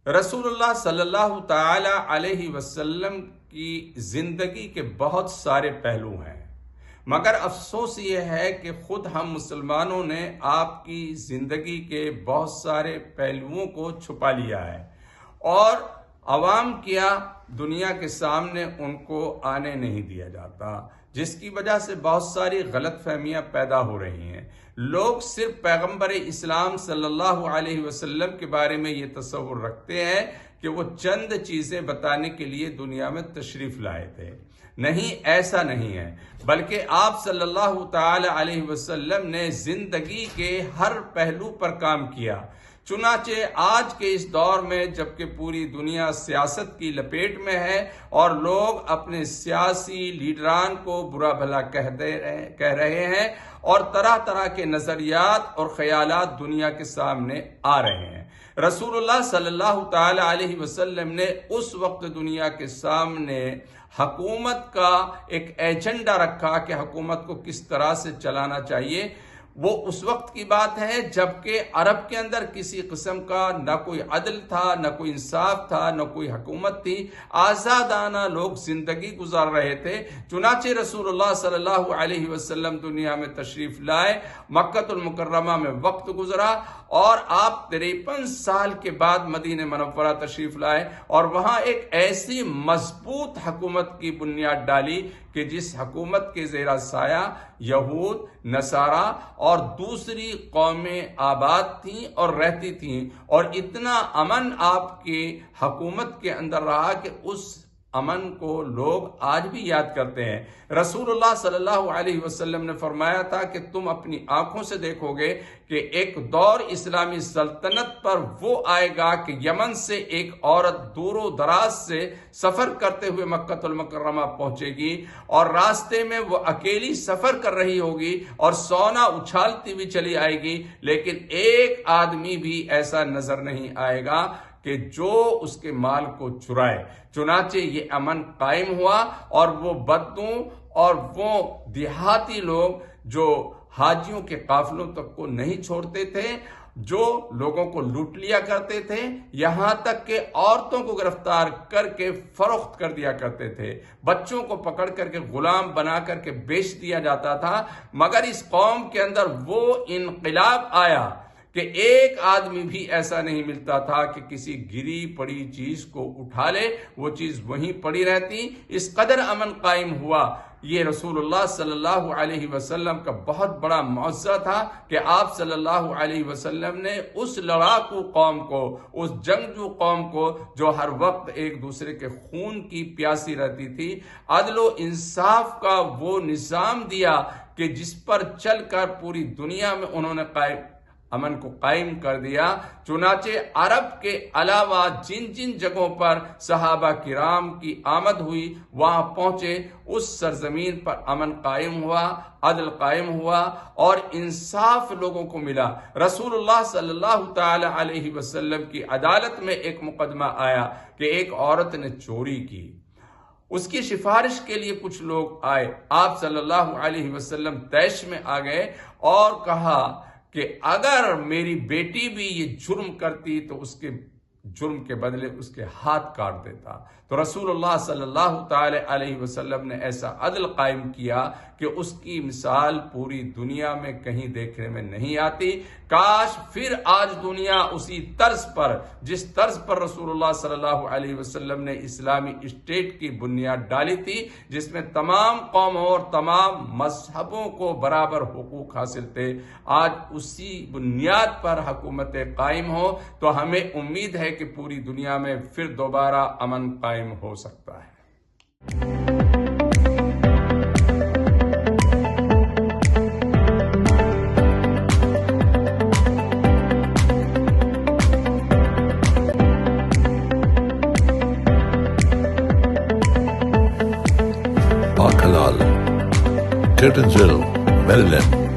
رسول اللہ صلی اللہ تعالی علیہ وسلم کی زندگی کے بہت سارے پہلو ہیں، مگر افسوس یہ ہے کہ خود ہم مسلمانوں نے آپ کی زندگی کے بہت سارے پہلوؤں کو چھپا لیا ہے اور عوام کیا دنیا کے سامنے ان کو آنے نہیں دیا جاتا، جس کی وجہ سے بہت ساری غلط فہمیاں پیدا ہو رہی ہیں۔ لوگ صرف پیغمبر اسلام صلی اللہ علیہ وسلم کے بارے میں یہ تصور رکھتے ہیں کہ وہ چند چیزیں بتانے کے لیے دنیا میں تشریف لائے تھے۔ نہیں، ایسا نہیں ہے، بلکہ آپ صلی اللہ تعالی علیہ وسلم نے زندگی کے ہر پہلو پر کام کیا۔ چنانچہ آج کے اس دور میں جبکہ پوری دنیا سیاست کی لپیٹ میں ہے اور لوگ اپنے سیاسی لیڈران کو برا بھلا کہہ رہے ہیں اور طرح طرح کے نظریات اور خیالات دنیا کے سامنے آ رہے ہیں، رسول اللہ صلی اللہ تعالی علیہ وسلم نے اس وقت دنیا کے سامنے حکومت کا ایک ایجنڈا رکھا کہ حکومت کو کس طرح سے چلانا چاہیے۔ وہ اس وقت کی بات ہے جبکہ عرب کے اندر کسی قسم کا نہ کوئی عدل تھا، نہ کوئی انصاف تھا، نہ کوئی حکومت تھی، آزادانہ لوگ زندگی گزار رہے تھے۔ چنانچہ رسول اللہ صلی اللہ علیہ وسلم دنیا میں تشریف لائے، مکہ المکرمہ میں وقت گزرا اور آپ 53 سال کے بعد مدینہ منورہ تشریف لائے اور وہاں ایک ایسی مضبوط حکومت کی بنیاد ڈالی کہ جس حکومت کے زیر سایہ یہود، نصارہ اور دوسری قومیں آباد تھیں اور رہتی تھیں، اور اتنا امن آپ کی حکومت کے اندر رہا کہ اس امن کو لوگ آج بھی یاد کرتے ہیں۔ رسول اللہ صلی اللہ علیہ وسلم نے فرمایا تھا کہ تم اپنی آنکھوں سے دیکھو گے کہ ایک دور اسلامی سلطنت پر وہ آئے گا کہ یمن سے ایک عورت دور و دراز سے سفر کرتے ہوئے مکہ المکرمہ پہنچے گی اور راستے میں وہ اکیلی سفر کر رہی ہوگی اور سونا اچھالتی ہوئی چلی آئے گی، لیکن ایک آدمی بھی ایسا نظر نہیں آئے گا کہ جو اس کے مال کو چرائے۔ چنانچہ یہ امن قائم ہوا اور وہ بدو اور وہ دیہاتی لوگ جو حاجیوں کے قافلوں تک کو نہیں چھوڑتے تھے، جو لوگوں کو لوٹ لیا کرتے تھے، یہاں تک کہ عورتوں کو گرفتار کر کے فروخت کر دیا کرتے تھے، بچوں کو پکڑ کر کے غلام بنا کر کے بیچ دیا جاتا تھا۔ مگر اس قوم کے اندر وہ انقلاب آیا کہ ایک آدمی بھی ایسا نہیں ملتا تھا کہ کسی گری پڑی چیز کو اٹھا لے، وہ چیز وہیں پڑی رہتی، اس قدر امن قائم ہوا۔ یہ رسول اللہ صلی اللہ علیہ وسلم کا بہت بڑا معجزہ تھا کہ آپ صلی اللہ علیہ وسلم نے اس لڑاکو قوم کو، اس جنگجو قوم کو جو ہر وقت ایک دوسرے کے خون کی پیاسی رہتی تھی، عدل و انصاف کا وہ نظام دیا کہ جس پر چل کر پوری دنیا میں انہوں نے امن کو قائم کر دیا۔ چنانچہ عرب کے علاوہ جن جن جگہوں پر صحابہ کرام کی آمد ہوئی وہاں پہنچے، اس سرزمین پر امن قائم ہوا، عدل قائم ہوا اور انصاف لوگوں کو ملا۔ رسول اللہ صلی اللہ تعالی علیہ وسلم کی عدالت میں ایک مقدمہ آیا کہ ایک عورت نے چوری کی، اس کی سفارش کے لیے کچھ لوگ آئے، آپ صلی اللہ علیہ وسلم طیش میں آ گئے اور کہا کہ اگر میری بیٹی بھی یہ جرم کرتی تو اس کے جرم کے بدلے اس کے ہاتھ کاٹ دیتا۔ تو رسول اللہ صلی اللہ تعالی علیہ وسلم نے ایسا عدل قائم کیا کہ اس کی مثال پوری دنیا میں کہیں دیکھنے میں نہیں آتی۔ کاش پھر آج دنیا اسی طرز پر، جس طرز پر رسول اللہ صلی اللہ علیہ وسلم نے اسلامی اسٹیٹ کی بنیاد ڈالی تھی، جس میں تمام قوموں اور تمام مذہبوں کو برابر حقوق حاصل تھے، آج اسی بنیاد پر حکومتیں قائم ہو تو ہمیں امید ہے کہ پوری دنیا میں پھر دوبارہ امن قائم ہو سکتا ہے۔ Curtinsville, Maryland.